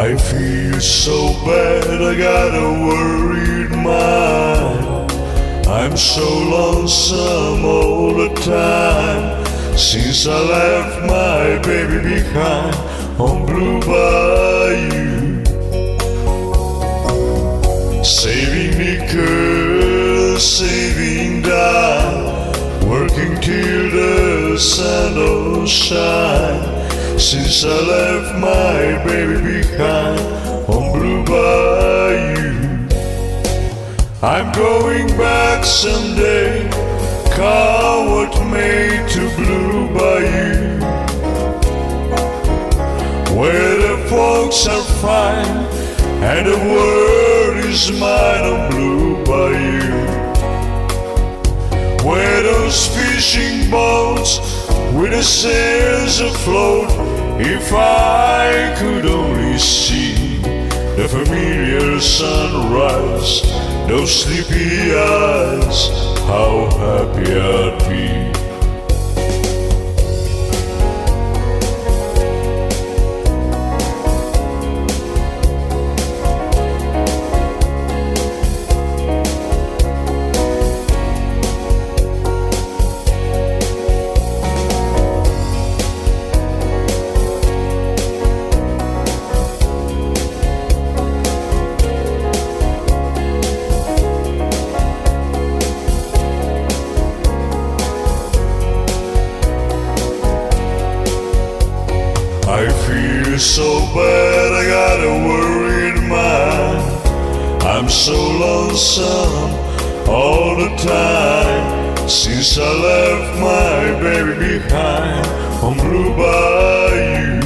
I feel so bad, I got a worried mind. I'm so lonesome all the time, since I left my baby behind on Blue Bayou. Saving nickel, saving dime, working till the sun don't shine, since I left my baby behind on Blue Bayou. I'm going back someday, coward made to Blue Bayou, where the folks are fine and the world is mine on Blue Bayou, where those fishing boats with the sails afloat. If I could only see the familiar sunrise, those sleepy eyes, how happy I'd be. I feel so bad, I got a worried mind. I'm so lonesome all the time, since I left my baby behind on Blue Bayou.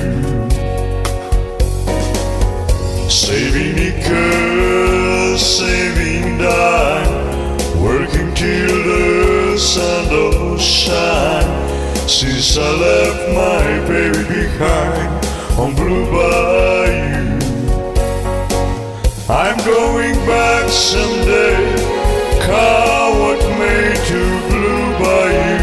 Saving nickel, saving dime, working till the sun don't shine, since I left my baby behind on Blue Bayou. I'm going back someday, coward made to Blue Bayou,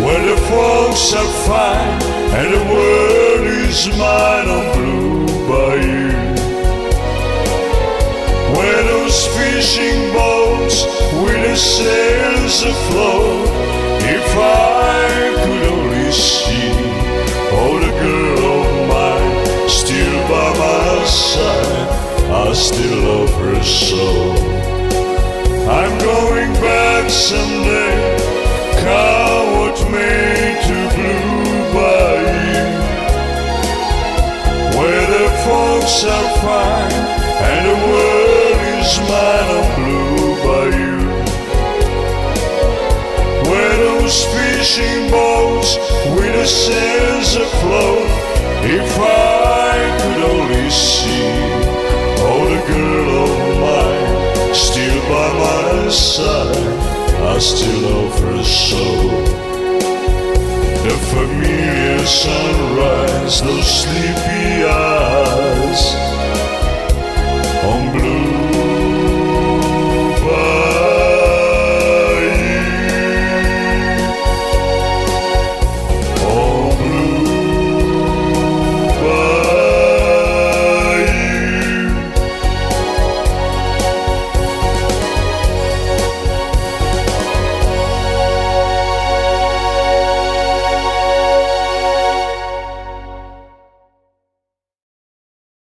where the folks are fine and the world is mine on Blue Bayou, where those fishing boats with the sails afloat. If I could only see, oh, the girl of mine still by my side, I still love her so. I'm going back someday, coward made to Blue Bayou, where the folks are fine and the world is mine on Blue Bayou, where those fishing boats with the sails afloat. If I could only see, oh, the girl of mine still by my side, I still love her so. The familiar sunrise, those sleepy eyes,